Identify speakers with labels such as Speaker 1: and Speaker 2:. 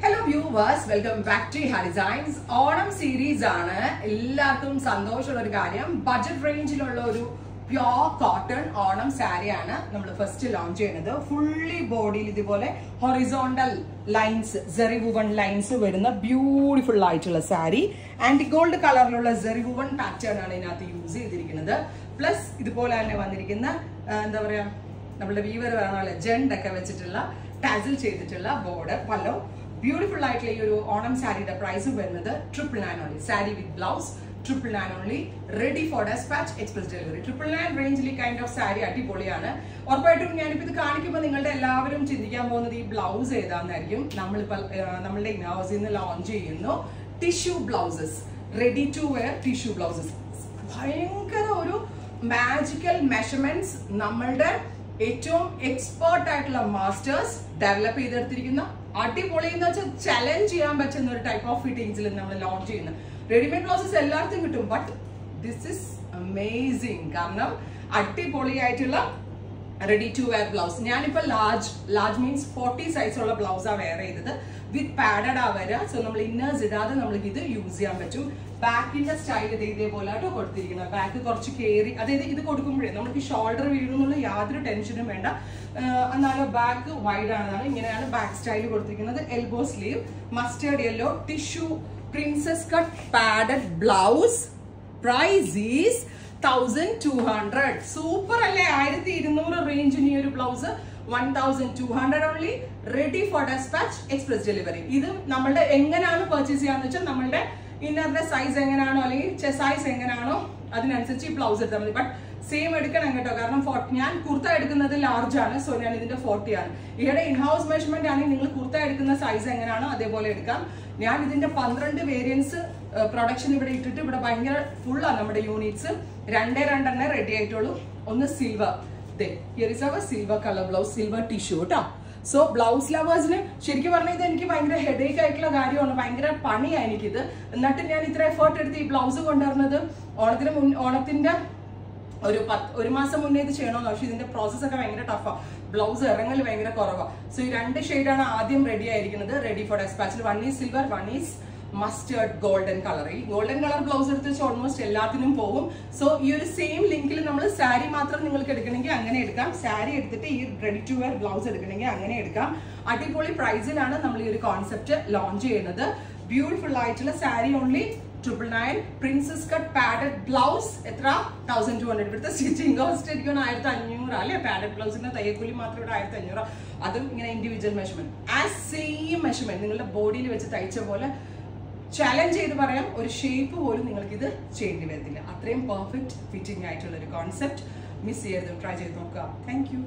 Speaker 1: Hello viewers, welcome back to Iha Designs. Autumn series ആണ് എല്ലാവർക്കും സന്തോഷമുള്ള ഒരു കാര്യം. ബഡ്ജറ്റ് റേഞ്ചിലുള്ള ഒരു പ്യോർ കോട്ടൺ ഓണം സാരി ആണ് നമ്മൾ ഫസ്റ്റ് ലോഞ്ച് ചെയ്യുന്നത്. ഫുള്ളി ബോഡിയിൽ ഇതുപോലെ ഹൊറിസോണ്ടൽ ലൈൻസ്, സെറി വുവൺ ലൈൻസ് വരുന്ന ബ്യൂട്ടിഫുൾ ആയിട്ടുള്ള സാരി. ആൻറ്റി ഗോൾഡ് കളറിലുള്ള സെറി വുവൺ പാറ്റേൺ ആണ് ഇതിനകത്ത് യൂസ് ചെയ്തിരിക്കുന്നത്. പ്ലസ് ഇതുപോലെ തന്നെ വന്നിരിക്കുന്ന എന്താ പറയാ, നമ്മുടെ വീവർ പറഞ്ഞ ജെൻഡ് ഒക്കെ വെച്ചിട്ടുള്ള ടാസിൽ ചെയ്തിട്ടുള്ള ബോർഡർ പല്ലോ. Beautiful ആയിട്ടുള്ള ഈ ഒരു ഓണം സാരിയുടെ പ്രൈസ് വരുന്നത് 999 only. Sari with blouse 999 only. Ready for dispatch, express delivery. 999 റേഞ്ചിൽ ഈ കൈൻഡ് ഓഫ് സാരി അടിപൊളിയാണ്. ഉറപ്പായിട്ടും ഞാനിപ്പോൾ ഇത് കാണിക്കുമ്പോൾ നിങ്ങളുടെ എല്ലാവരും ചിന്തിക്കാൻ പോകുന്നത് ഈ ബ്ലൗസ് ഏതാണെന്നായിരിക്കും. നമ്മളിപ്പോൾ നമ്മളുടെ ഇന്നോസിൽ നിന്ന് ലോഞ്ച് ചെയ്യുന്നു tissue blouses, ready to wear tissue blouses. ഭയങ്കര ഒരു മാജിക്കൽ മെഷർമെന്റ്സ് നമ്മളുടെ ഏറ്റവും എക്സ്പേർട്ട് ആയിട്ടുള്ള മാസ്റ്റേഴ്സ് ഡെവലപ്പ് ചെയ്തെടുത്തിരിക്കുന്ന അടിപൊളി എന്ന് വെച്ചാൽ ചലഞ്ച് ചെയ്യാൻ പറ്റുന്ന ഒരു ടൈപ്പ് ഓഫ് ഫിറ്റിംഗ്സിൽ നമ്മൾ ലോഞ്ച് ചെയ്യുന്നത്. റെഡിമെയ്ഡ് ബ്ലൗസസ് എല്ലായിടത്തും കിട്ടും, ബട്ട് ദിസ് ഇസ് അമേസിങ്. കാരണം അടിപൊളിയായിട്ടുള്ള റെഡി ടു വെയർ ബ്ലൗസ്. ഞാനിപ്പോൾ ലാർജ് മീൻസ് 40 സൈസുള്ള ബ്ലൗസാണ് വെയർ ചെയ്തത്. വിത്ത് പാഡഡ് ആ വരിക. സോ നമ്മൾ ഇന്നേഴ്സ് ഇടാതെ നമ്മൾക്ക് ഇത് യൂസ് ചെയ്യാൻ പറ്റും. ബാക്കിന്റെ സ്റ്റൈൽ ഇതേപോലെ ആട്ടോ കൊടുത്തിരിക്കുന്നത്. ബാക്ക് കുറച്ച് കയറി, അതായത് ഇത് കൊടുക്കുമ്പോഴേ നമുക്ക് ഷോൾഡർ വീഴുന്നുള്ള യാതൊരു ടെൻഷനും വേണ്ട. എന്നാലും ബാക്ക് വൈഡ് ആണെന്നാണ്. ഇങ്ങനെയാണ് ബാക്ക് സ്റ്റൈൽ കൊടുത്തിരിക്കുന്നത്. Elbow sleeve, mustard yellow tissue princess cut padded blouse. Price is 1200. Super അല്ലേ? 1200 റേഞ്ചിന് ഈ ഒരു blouse 1200 only. Ready for dispatch, express delivery. ഇത് നമ്മളുടെ എങ്ങനെയാണ് പർച്ചേസ് ചെയ്യാന്ന് വെച്ചാൽ നമ്മളുടെ ഇന്നറിന്റെ സൈസ് എങ്ങനെയാണോ അല്ലെങ്കിൽ ചെസ്റ്റ് സൈസ് എങ്ങനെയാണോ അതിനനുസരിച്ച് ഈ ബ്ലൗസ് എടുത്താൽ മതി. ബട്ട് സെയിം എടുക്കണം കേട്ടോ. കാരണം ഞാൻ കുർത്ത എടുക്കുന്നത് ലാർജ് ആണ്. സോ ഞാൻ ഇതിന്റെ 40 ആണ്. ഇവിടെ ഇൻഹൗസ് മെഷർമെന്റ് ആണെങ്കിൽ നിങ്ങൾ കുർത്ത എടുക്കുന്ന സൈസ് എങ്ങനെയാണോ അതേപോലെ എടുക്കാം. ഞാൻ ഇതിന്റെ 12 വേരിയൻസ് പ്രൊഡക്ഷൻ ഇവിടെ ഇട്ടിട്ട് ഇവിടെ ഭയങ്കര ഫുള്ളാണ് നമ്മുടെ യൂണിറ്റ്സ്. 2 റെഡി ആയിട്ടുള്ളൂ. ഒന്ന് silver, silver colour blouse, silver tissue കേട്ടോ. സോ ബ്ലൗസ് ലവേഴ്സിന് ശരിക്കും പറഞ്ഞാൽ ഇത് എനിക്ക് ഭയങ്കര ഹെഡേക്ക് ആയിട്ടുള്ള കാര്യമാണ്. ഭയങ്കര പണിയാണ് എനിക്കിത്. എന്നിട്ട് ഞാൻ ഇത്ര എഫേർട്ട് എടുത്ത് ഈ ബ്ലൗസ് കൊണ്ടുവരുന്നത് ഓണത്തിന്റെ ഒരു മാസം മുന്നേ ഇത് ചെയ്യണമെന്ന്. പക്ഷെ ഇതിന്റെ പ്രോസസ് ഒക്കെ ഭയങ്കര ടഫാണ്. ബ്ലൗസ് ഇറങ്ങൽ ഭയങ്കര കുറവാണ്. സോ ഈ 2 ഷെയ്ഡാണ് ആദ്യം റെഡി ആയിരിക്കുന്നത്. റെഡി ഫോർ ഡെസ്പാച്ചിൽ. 1 is silver, 1 is mustard golden colour. ഈ ഗോൾഡൻ കളർ ബ്ലൗസ് എടുത്ത് വെച്ചാൽ ഓൾമോസ്റ്റ് എല്ലാത്തിനും പോകും. സോ ഈ ഒരു സെയിം ലിങ്കിൽ നമ്മൾ സാരി മാത്രം നിങ്ങൾക്ക് എടുക്കണമെങ്കിൽ അങ്ങനെ എടുക്കാം. സാരി എടുത്തിട്ട് ഈ റെഡി ടു വെയർ ബ്ലൗസ് എടുക്കണമെങ്കിൽ അങ്ങനെ എടുക്കാം. അടിപൊളി പ്രൈസിലാണ് നമ്മൾ ഈ ഒരു കോൺസെപ്റ്റ് ലോഞ്ച് ചെയ്യുന്നത്. ബ്യൂട്ടിഫുൾ ആയിട്ടുള്ള sari only 999. Princess cut padded blouse എത്ര? 1200. ഇവിടുത്തെ സ്റ്റിച്ചിങ് കോസ്റ്റ് എനിക്ക് 1500 അല്ലെ? പാഡഡ് ബ്ലൗസിന്റെ തയ്യക്കൂലി മാത്രം ഇവിടെ 1500. അതും ഇങ്ങനെ ഇൻഡിവിജ്വൽ മെഷർമെന്റ്. ആ സെയിം മെഷർമെന്റ് നിങ്ങളുടെ ബോഡിയിൽ വെച്ച് തയ്ച്ച പോലെ ചാലഞ്ച് ചെയ്ത് പറയാം. ഒരു ഷേപ്പ് പോലും നിങ്ങൾക്ക് ഇത് ചെയ്യേണ്ടി വരത്തില്ല. അത്രയും പെർഫെക്റ്റ് ഫിറ്റിംഗ് ആയിട്ടുള്ള ഒരു കോൺസെപ്റ്റ്. മിസ് ചെയ്യരുത്, ട്രൈ ചെയ്ത് നോക്കുക. Thank you.